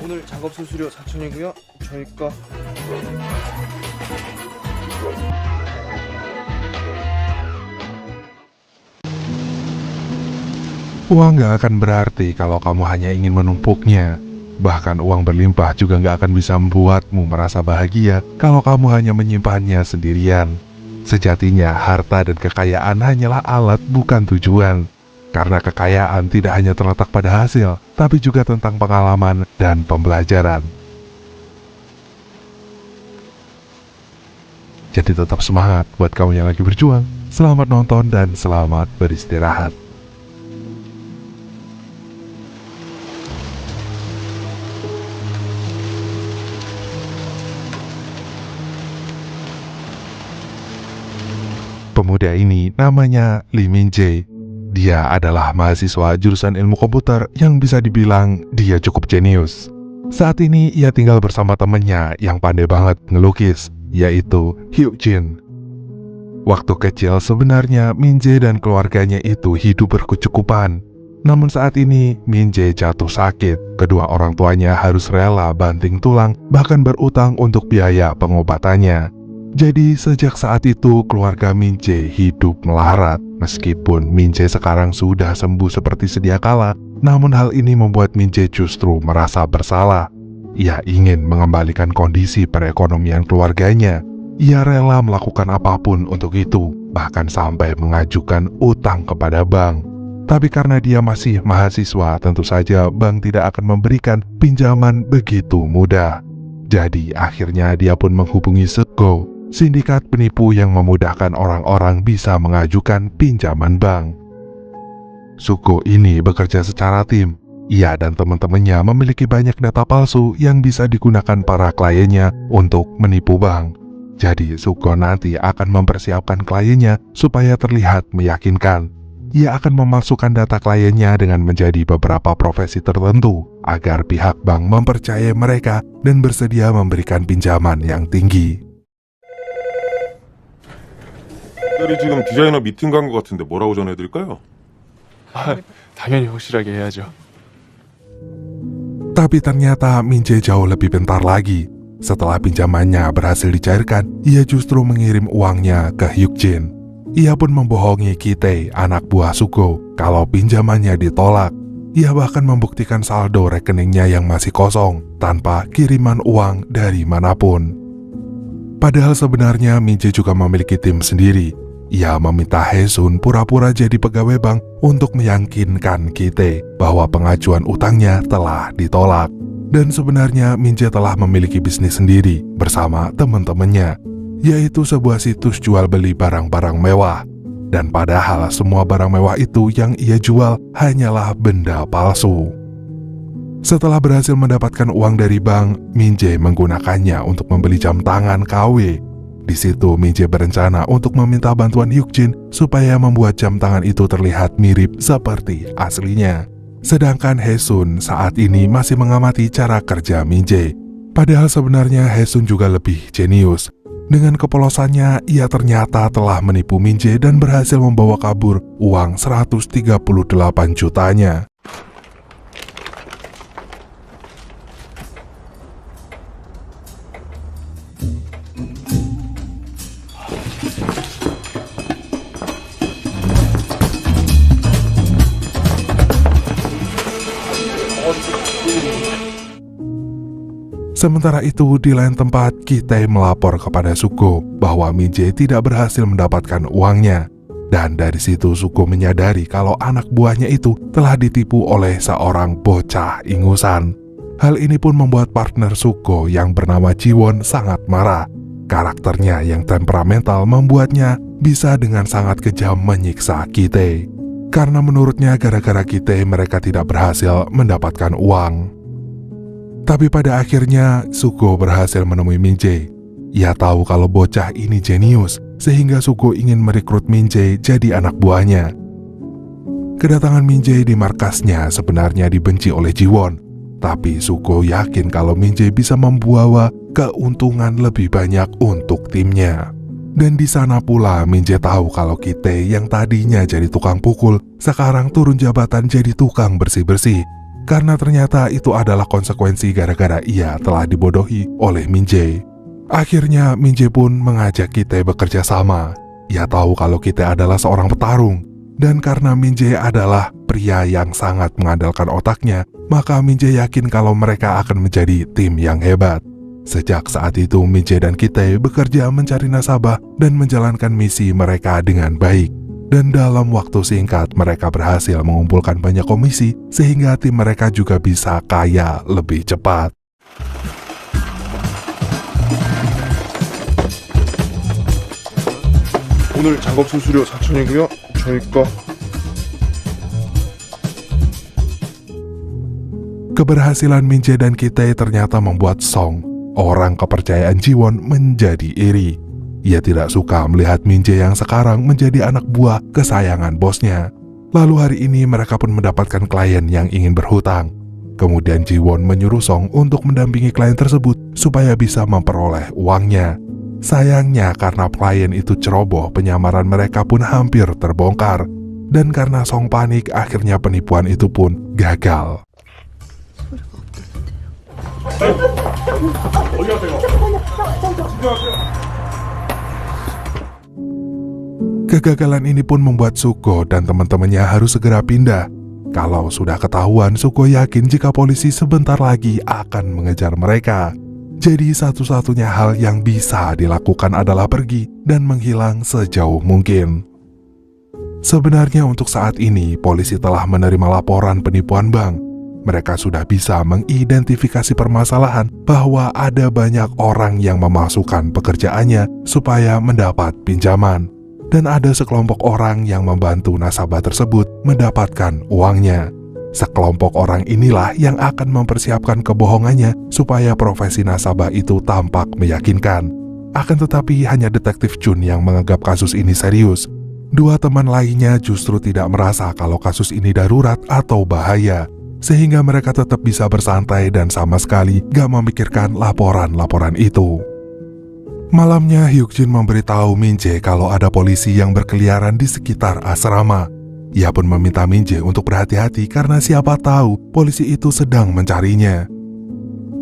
오늘 작업 수수료 4,000이고요. 저희 거. Uang gak akan berarti kalau kamu hanya ingin menumpuknya. Bahkan uang berlimpah juga gak akan bisa membuatmu merasa bahagia kalau kamu hanya menyimpannya sendirian. Sejatinya harta dan kekayaan hanyalah alat, bukan tujuan. Karena kekayaan tidak hanya terletak pada hasil, tapi juga tentang pengalaman dan pembelajaran. Jadi tetap semangat buat kamu yang lagi berjuang. Selamat nonton dan selamat beristirahat. Pemuda ini namanya Lee Min-jae. Dia adalah mahasiswa jurusan ilmu komputer yang bisa dibilang dia cukup jenius. Saat ini ia tinggal bersama temannya yang pandai banget ngelukis, yaitu Hyuk-jin. Waktu kecil sebenarnya Min-jae dan keluarganya itu hidup berkecukupan. Namun saat ini Min-jae jatuh sakit. Kedua orang tuanya harus rela banting tulang, bahkan berutang untuk biaya pengobatannya. Jadi sejak saat itu keluarga Min-jae hidup melarat. Meskipun Min-jae sekarang sudah sembuh seperti sedia kala, namun hal ini membuat Min-jae justru merasa bersalah. Ia ingin mengembalikan kondisi perekonomian keluarganya. Ia rela melakukan apapun untuk itu, bahkan sampai mengajukan utang kepada bank. Tapi karena dia masih mahasiswa, tentu saja bank tidak akan memberikan pinjaman begitu mudah. Jadi akhirnya dia pun menghubungi Sugo, sindikat penipu yang memudahkan orang-orang bisa mengajukan pinjaman bank. Sugo ini bekerja secara tim. Ia dan teman-temannya memiliki banyak data palsu yang bisa digunakan para kliennya untuk menipu bank. Jadi Sugo nanti akan mempersiapkan kliennya supaya terlihat meyakinkan. Ia akan memasukkan data kliennya dengan menjadi beberapa profesi tertentu agar pihak bank mempercayai mereka dan bersedia memberikan pinjaman yang tinggi. 딸이 지금 디자이너 미팅 간 것 같은데 뭐라고 전해드릴까요? 당연히 확실하게 해야죠. Tapi ternyata Min-jae jauh lebih pintar lagi. Setelah pinjamannya berhasil dicairkan, ia justru mengirim uangnya ke Hyuk-jin. Ia pun membohongi Ki-tae, anak buah Sugo, kalau pinjamannya ditolak. Ia bahkan membuktikan saldo rekeningnya yang masih kosong, tanpa kiriman uang dari manapun. Padahal sebenarnya Min-jae juga memiliki tim sendiri. Ia meminta Hae-sun pura-pura jadi pegawai bank untuk meyakinkan Ki-tae bahwa pengajuan utangnya telah ditolak. Dan sebenarnya Min-jae telah memiliki bisnis sendiri bersama teman-temannya, yaitu sebuah situs jual beli barang-barang mewah. Dan padahal semua barang mewah itu yang ia jual hanyalah benda palsu. Setelah berhasil mendapatkan uang dari bank, Min-jae menggunakannya untuk membeli jam tangan KW. Di situ Min-jae berencana untuk meminta bantuan Hyuk-jin supaya membuat jam tangan itu terlihat mirip seperti aslinya. Sedangkan Hae-sun saat ini masih mengamati cara kerja Min-jae. Padahal sebenarnya Hae-sun juga lebih jenius. Dengan kepolosannya, ia ternyata telah menipu Min-jae dan berhasil membawa kabur uang 138 jutanya. Sementara itu, di lain tempat, Ki-tae melapor kepada Sugo bahwa Min-jae tidak berhasil mendapatkan uangnya. Dan dari situ Sugo menyadari kalau anak buahnya itu telah ditipu oleh seorang bocah ingusan. Hal ini pun membuat partner Sugo yang bernama Jiwon sangat marah. Karakternya yang temperamental membuatnya bisa dengan sangat kejam menyiksa Ki-tae. Karena menurutnya gara-gara Ki-tae mereka tidak berhasil mendapatkan uang. Tapi pada akhirnya, Sugo berhasil menemui Min-jae. Ia tahu kalau bocah ini jenius, sehingga Sugo ingin merekrut Min-jae jadi anak buahnya. Kedatangan Min-jae di markasnya sebenarnya dibenci oleh Jiwon. Tapi Sugo yakin kalau Min-jae bisa membawa keuntungan lebih banyak untuk timnya. Dan di sana pula Min-jae tahu kalau Ki-tae yang tadinya jadi tukang pukul, sekarang turun jabatan jadi tukang bersih-bersih. karena ternyata itu adalah konsekuensi gara-gara ia telah dibodohi oleh Min Jae. Akhirnya Min Jae pun mengajak Ki-tae bekerja sama. Ia tahu kalau Ki-tae adalah seorang petarung, dan karena Min Jae adalah pria yang sangat mengandalkan otaknya, maka Min Jae yakin kalau mereka akan menjadi tim yang hebat. Sejak saat itu Min Jae dan Ki-tae bekerja mencari nasabah dan menjalankan misi mereka dengan baik. Dan dalam waktu singkat mereka berhasil mengumpulkan banyak komisi sehingga tim mereka juga bisa kaya lebih cepat. 오늘 작업 수수료 4,000이고요. 저희 거. Keberhasilan Min Jae dan Ki-tae ternyata membuat Song, orang kepercayaan Ji-won, menjadi iri. Ia tidak suka melihat Min Jae yang sekarang menjadi anak buah kesayangan bosnya. Lalu hari ini mereka pun mendapatkan klien yang ingin berhutang. Kemudian Ji-won menyuruh Song untuk mendampingi klien tersebut supaya bisa memperoleh uangnya. Sayangnya karena klien itu ceroboh, penyamaran mereka pun hampir terbongkar. Dan karena Song panik, akhirnya penipuan itu pun gagal. Kegagalan ini pun membuat Suko dan teman-temannya harus segera pindah. Kalau sudah ketahuan, Suko yakin jika polisi sebentar lagi akan mengejar mereka. Jadi satu-satunya hal yang bisa dilakukan adalah pergi dan menghilang sejauh mungkin. Sebenarnya untuk saat ini, polisi telah menerima laporan penipuan bank. Mereka sudah bisa mengidentifikasi permasalahan bahwa ada banyak orang yang memasukkan pekerjaannya supaya mendapat pinjaman. Dan ada sekelompok orang yang membantu nasabah tersebut mendapatkan uangnya. Sekelompok orang inilah yang akan mempersiapkan kebohongannya supaya profesi nasabah itu tampak meyakinkan. Akan tetapi hanya detektif Chun yang menganggap kasus ini serius. Dua teman lainnya justru tidak merasa kalau kasus ini darurat atau bahaya, sehingga mereka tetap bisa bersantai dan sama sekali gak memikirkan laporan-laporan itu. Malamnya Hyuk-jin memberitahu Min Jae kalau ada polisi yang berkeliaran di sekitar asrama. Ia pun meminta Min Jae untuk berhati-hati karena siapa tahu polisi itu sedang mencarinya.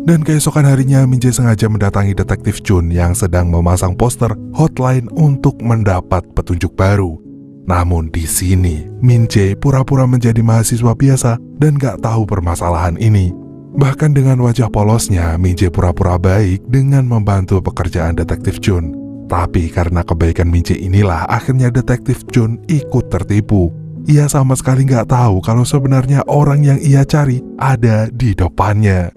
Dan keesokan harinya Min Jae sengaja mendatangi detektif Chun yang sedang memasang poster hotline untuk mendapat petunjuk baru. Namun di sini Min Jae pura-pura menjadi mahasiswa biasa dan gak tahu permasalahan ini. Bahkan dengan wajah polosnya, Min Jae pura-pura baik dengan membantu pekerjaan detektif Chun. Tapi karena kebaikan Min Jae inilah akhirnya detektif Chun ikut tertipu. Ia sama sekali gak tahu kalau sebenarnya orang yang ia cari ada di depannya.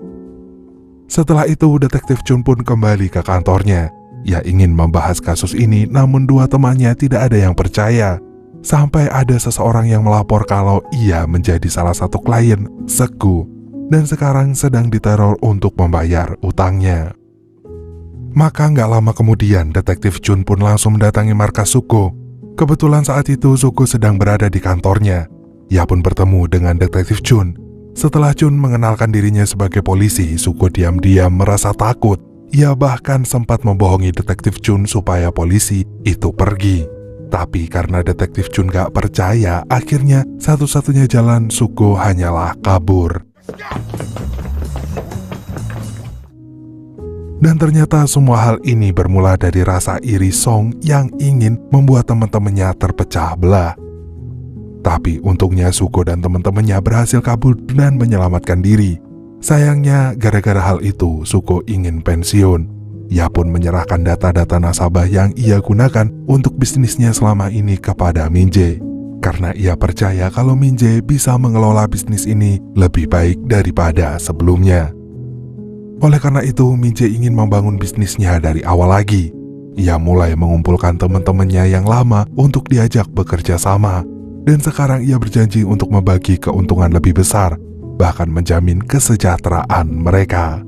Setelah itu detektif Chun pun kembali ke kantornya. Ia ingin membahas kasus ini, namun dua temannya tidak ada yang percaya. Sampai ada seseorang yang melapor kalau ia menjadi salah satu klien Segu dan sekarang sedang diteror untuk membayar utangnya. Maka nggak lama kemudian detektif Chun pun langsung mendatangi markas Suko. Kebetulan saat itu Suko sedang berada di kantornya. Ia pun bertemu dengan detektif Chun. Setelah Chun mengenalkan dirinya sebagai polisi, Suko diam-diam merasa takut. Ia bahkan sempat membohongi detektif Chun supaya polisi itu pergi. Tapi karena detektif Chun gak percaya, akhirnya satu-satunya jalan Suko hanyalah kabur. Dan ternyata semua hal ini bermula dari rasa iri Song yang ingin membuat teman-temannya terpecah belah. Tapi untungnya Suko dan teman-temannya berhasil kabur dan menyelamatkan diri. Sayangnya gara-gara hal itu Suko ingin pensiun. Ia pun menyerahkan data-data nasabah yang ia gunakan untuk bisnisnya selama ini kepada Min Jae. Karena ia percaya kalau Min Jae bisa mengelola bisnis ini lebih baik daripada sebelumnya. Oleh karena itu, Min Jae ingin membangun bisnisnya dari awal lagi. Ia mulai mengumpulkan teman-temannya yang lama untuk diajak bekerja sama. Dan sekarang ia berjanji untuk membagi keuntungan lebih besar, bahkan menjamin kesejahteraan mereka.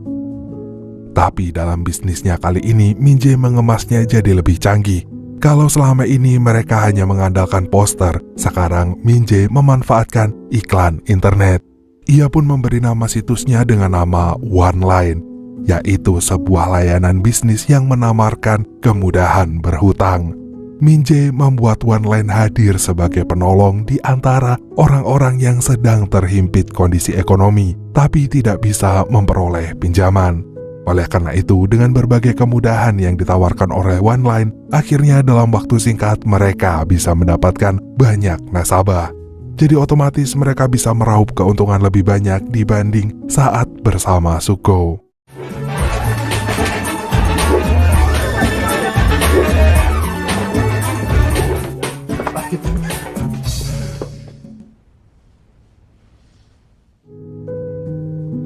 Tapi dalam bisnisnya kali ini, Min Jae mengemasnya jadi lebih canggih. Kalau selama ini mereka hanya mengandalkan poster, sekarang Min Jae memanfaatkan iklan internet. Ia pun memberi nama situsnya dengan nama OneLine, yaitu sebuah layanan bisnis yang menawarkan kemudahan berhutang. Min-jae membuat Wan Lain hadir sebagai penolong di antara orang-orang yang sedang terhimpit kondisi ekonomi, tapi tidak bisa memperoleh pinjaman. Oleh karena itu, dengan berbagai kemudahan yang ditawarkan oleh Wan Lain, akhirnya dalam waktu singkat mereka bisa mendapatkan banyak nasabah. Jadi otomatis mereka bisa meraup keuntungan lebih banyak dibanding saat bersama Suko.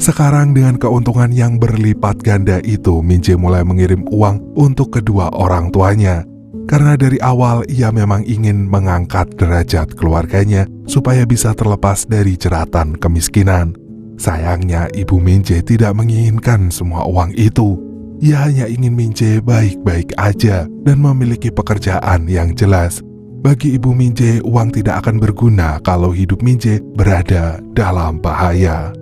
Sekarang dengan keuntungan yang berlipat ganda itu, Min-jae mulai mengirim uang untuk kedua orang tuanya. Karena dari awal ia memang ingin mengangkat derajat keluarganya supaya bisa terlepas dari jeratan kemiskinan. Sayangnya ibu Min-jae tidak menginginkan semua uang itu. Ia hanya ingin Min-jae baik-baik aja dan memiliki pekerjaan yang jelas. Bagi ibu Min-jae, uang tidak akan berguna kalau hidup Min-jae berada dalam bahaya.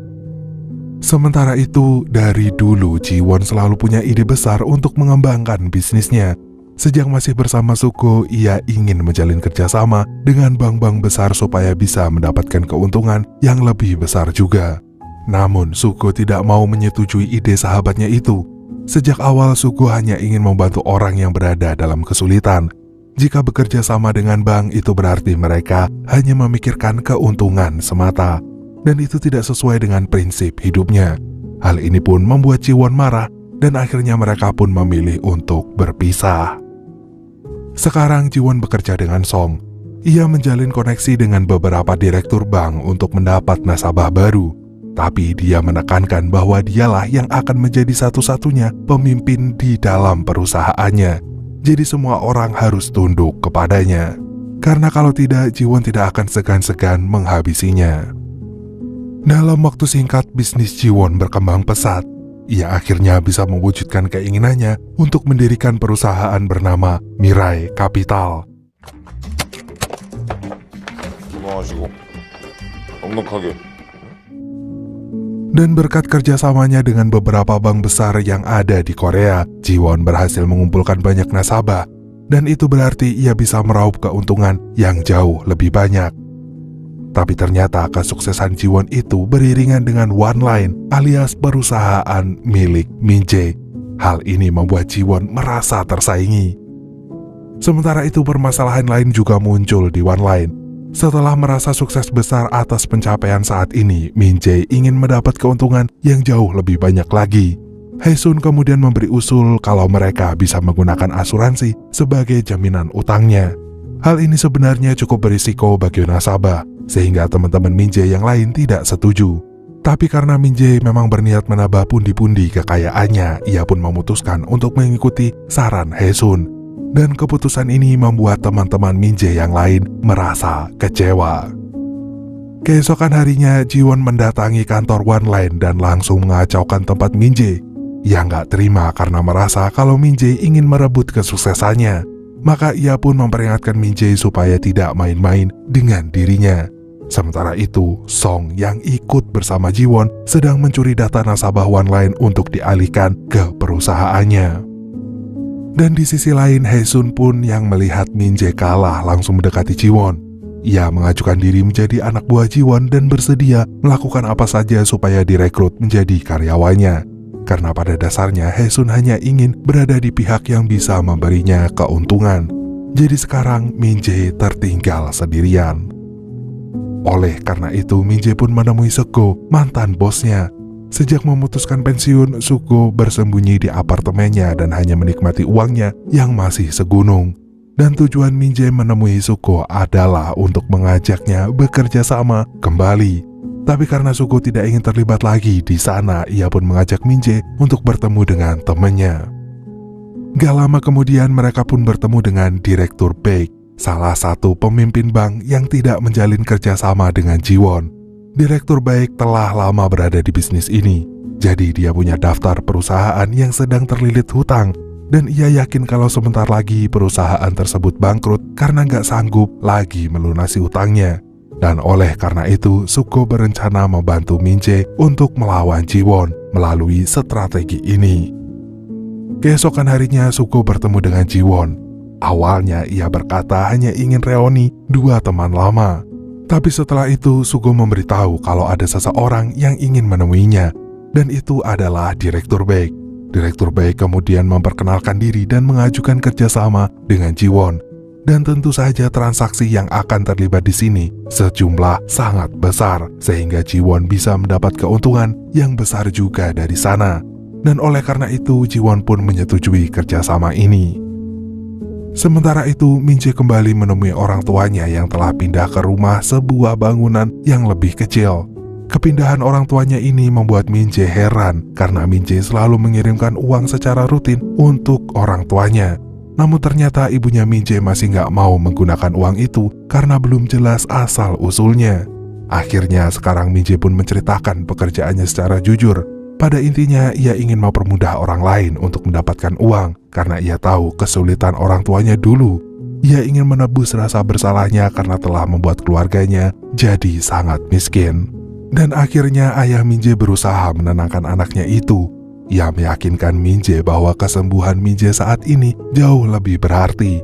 Sementara itu, dari dulu Ji-won selalu punya ide besar untuk mengembangkan bisnisnya. Sejak masih bersama Suko, ia ingin menjalin kerjasama dengan bank-bank besar supaya bisa mendapatkan keuntungan yang lebih besar juga. Namun, Suko tidak mau menyetujui ide sahabatnya itu. Sejak awal, Suko hanya ingin membantu orang yang berada dalam kesulitan. Jika bekerja sama dengan bank, itu berarti mereka hanya memikirkan keuntungan semata. Dan itu tidak sesuai dengan prinsip hidupnya. Hal ini pun membuat Ji-won marah dan akhirnya mereka pun memilih untuk berpisah. Sekarang Ji-won bekerja dengan Song. Ia menjalin koneksi dengan beberapa direktur bank untuk mendapat nasabah baru. Tapi dia menekankan bahwa dialah yang akan menjadi satu-satunya pemimpin di dalam perusahaannya. Jadi semua orang harus tunduk kepadanya. Karena kalau tidak, Ji-won tidak akan segan-segan menghabisinya. Dalam waktu singkat, bisnis Ji-won berkembang pesat. Ia akhirnya bisa mewujudkan keinginannya untuk mendirikan perusahaan bernama Mirai Capital. Dan berkat kerjasamanya dengan beberapa bank besar yang ada di Korea, Ji-won berhasil mengumpulkan banyak nasabah. Dan itu berarti ia bisa meraup keuntungan yang jauh lebih banyak. Tapi ternyata kesuksesan Ji-won itu beriringan dengan Wan Lain alias perusahaan milik Min-jae. Hal ini membuat Ji-won merasa tersaingi. Sementara itu permasalahan lain juga muncul di Wan Lain. Setelah merasa sukses besar atas pencapaian saat ini, Min-jae ingin mendapat keuntungan yang jauh lebih banyak lagi. Hae-sun kemudian memberi usul kalau mereka bisa menggunakan asuransi sebagai jaminan utangnya. Hal ini sebenarnya cukup berisiko bagi nasabah, sehingga teman-teman Min-jae yang lain tidak setuju. Tapi karena Min-jae memang berniat menambah pundi-pundi kekayaannya, ia pun memutuskan untuk mengikuti saran Hae-sun. Dan keputusan ini membuat teman-teman Min-jae yang lain merasa kecewa. Keesokan harinya, Ji-won mendatangi kantor Wan Lain dan langsung mengacaukan tempat Min-jae. Ia nggak terima karena merasa kalau Min-jae ingin merebut kesuksesannya. Maka ia pun memperingatkan Min-jae supaya tidak main-main dengan dirinya. Sementara itu, Song yang ikut bersama Ji-won sedang mencuri data nasabah Wan Lain untuk dialihkan ke perusahaannya. Dan di sisi lain, Hae-sun pun yang melihat Min-jae kalah langsung mendekati Ji-won. Ia mengajukan diri menjadi anak buah Ji-won dan bersedia melakukan apa saja supaya direkrut menjadi karyawannya. Karena pada dasarnya Hae-sun hanya ingin berada di pihak yang bisa memberinya keuntungan. Jadi sekarang Min-jae tertinggal sendirian. Oleh karena itu, Min-jae pun menemui Suko, mantan bosnya. Sejak memutuskan pensiun, Suko bersembunyi di apartemennya dan hanya menikmati uangnya yang masih segunung. Dan tujuan Min-jae menemui Suko adalah untuk mengajaknya bekerja sama kembali. Tapi karena Suko tidak ingin terlibat lagi di sana, ia pun mengajak Min-jae untuk bertemu dengan temannya. Gak lama kemudian mereka pun bertemu dengan Direktur Baek, salah satu pemimpin bank yang tidak menjalin kerjasama dengan Ji-won. Direktur Baek telah lama berada di bisnis ini, jadi dia punya daftar perusahaan yang sedang terlilit hutang, dan ia yakin kalau sebentar lagi perusahaan tersebut bangkrut karena nggak sanggup lagi melunasi hutangnya. Dan oleh karena itu, Suko berencana membantu Min-jae untuk melawan Ji-won melalui strategi ini. Keesokan harinya, Suko bertemu dengan Ji-won. Awalnya ia berkata hanya ingin reuni dua teman lama. Tapi setelah itu Sugo memberitahu kalau ada seseorang yang ingin menemuinya, dan itu adalah Direktur Baek. Direktur Baek kemudian memperkenalkan diri dan mengajukan kerjasama dengan Jiwon. Dan tentu saja transaksi yang akan terlibat di sini sejumlah sangat besar, sehingga Jiwon bisa mendapat keuntungan yang besar juga dari sana. Dan oleh karena itu Jiwon pun menyetujui kerjasama ini. Sementara itu Min-jae kembali menemui orang tuanya yang telah pindah ke rumah sebuah bangunan yang lebih kecil. Kepindahan orang tuanya ini membuat Min-jae heran karena Min-jae selalu mengirimkan uang secara rutin untuk orang tuanya. Namun ternyata ibunya Min-jae masih nggak mau menggunakan uang itu karena belum jelas asal-usulnya. Akhirnya sekarang Min-jae pun menceritakan pekerjaannya secara jujur. Pada intinya ia ingin mempermudah orang lain untuk mendapatkan uang karena ia tahu kesulitan orang tuanya dulu. Ia ingin menebus rasa bersalahnya karena telah membuat keluarganya jadi sangat miskin. Dan akhirnya ayah Min-jae berusaha menenangkan anaknya itu. Ia meyakinkan Min-jae bahwa kesembuhan Min-jae saat ini jauh lebih berarti.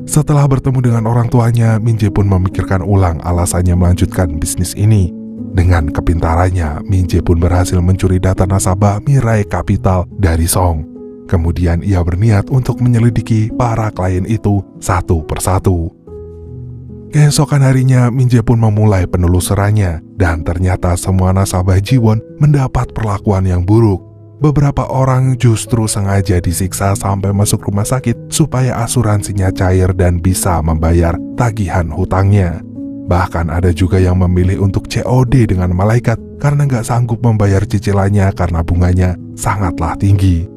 Setelah bertemu dengan orang tuanya, Min-jae pun memikirkan ulang alasannya melanjutkan bisnis ini. Dengan kepintarannya, Min-jae pun berhasil mencuri data nasabah Mirai Capital dari Song. Kemudian ia berniat untuk menyelidiki para klien itu satu persatu. Keesokan harinya, Min-jae pun memulai penelusurannya, dan ternyata semua nasabah Jiwon mendapat perlakuan yang buruk. Beberapa orang justru sengaja disiksa sampai masuk rumah sakit supaya asuransinya cair dan bisa membayar tagihan hutangnya. Bahkan ada juga yang memilih untuk COD dengan malaikat karena nggak sanggup membayar cicilannya karena bunganya sangatlah tinggi.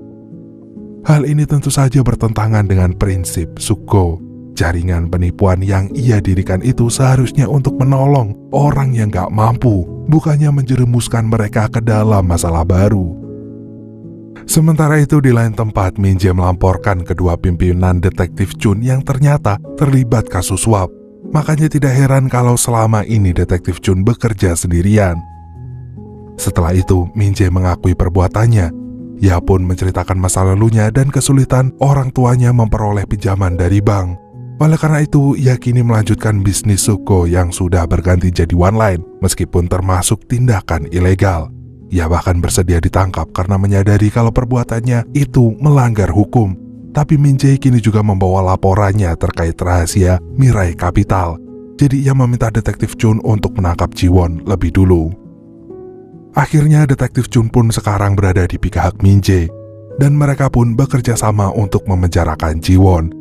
Hal ini tentu saja bertentangan dengan prinsip Sugo. Jaringan penipuan yang ia dirikan itu seharusnya untuk menolong orang yang gak mampu, bukannya menjerumuskan mereka ke dalam masalah baru. Sementara itu di lain tempat, Min-jae melamporkan kedua pimpinan detektif Chun yang ternyata terlibat kasus suap. Makanya tidak heran kalau selama ini detektif Chun bekerja sendirian. Setelah itu, Min-jae mengakui perbuatannya. Ia pun menceritakan masa lalunya dan kesulitan orang tuanya memperoleh pinjaman dari bank. Oleh karena itu, ia kini melanjutkan bisnis Sugo yang sudah berganti jadi one-line, meskipun termasuk tindakan ilegal. Ia bahkan bersedia ditangkap karena menyadari kalau perbuatannya itu melanggar hukum. Tapi Min-jae kini juga membawa laporannya terkait rahasia Mirai Capital. Jadi ia meminta detektif Chun untuk menangkap Jiwon lebih dulu. Akhirnya detektif Chun pun sekarang berada di pihak Min-jae, dan mereka pun bekerja sama untuk memenjarakan Jiwon.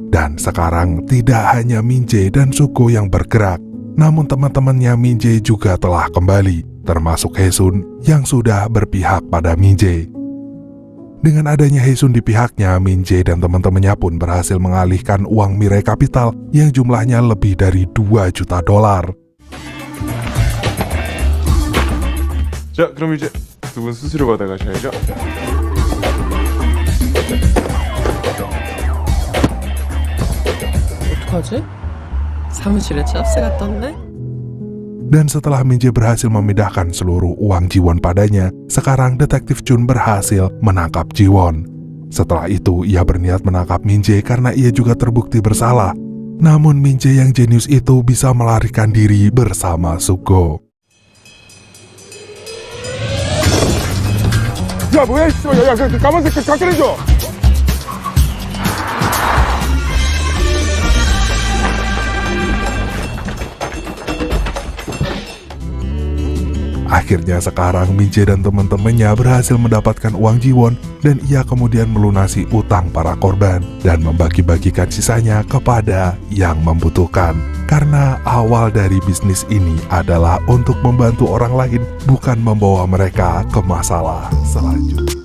Dan sekarang tidak hanya Min-jae dan Sugo yang bergerak, namun teman-temannya Min-jae juga telah kembali, termasuk Hae-sun yang sudah berpihak pada Min-jae. Dengan adanya Hae-sun di pihaknya, Min-jae dan teman-temannya pun berhasil mengalihkan uang Mirai Capital yang jumlahnya lebih dari 2 juta dolar. 자, 그럼 이제 두 분 수수료 받아가셔야죠. 어떡하지? 사무실에 짭새가 떴네? Dan setelah Min-jae berhasil memindahkan seluruh uang Jiwon padanya, sekarang detektif Chun berhasil menangkap Jiwon. Setelah itu, ia berniat menangkap Min-jae karena ia juga terbukti bersalah. Namun Min-jae yang jenius itu bisa melarikan diri bersama Sugo. 야 뭐야 씨, 야그 까만색 깎아내줘. Akhirnya sekarang Min-jae dan teman-temannya berhasil mendapatkan uang Jiwon dan ia kemudian melunasi utang para korban dan membagi-bagikan sisanya kepada yang membutuhkan. Karena awal dari bisnis ini adalah untuk membantu orang lain, bukan membawa mereka ke masalah selanjutnya.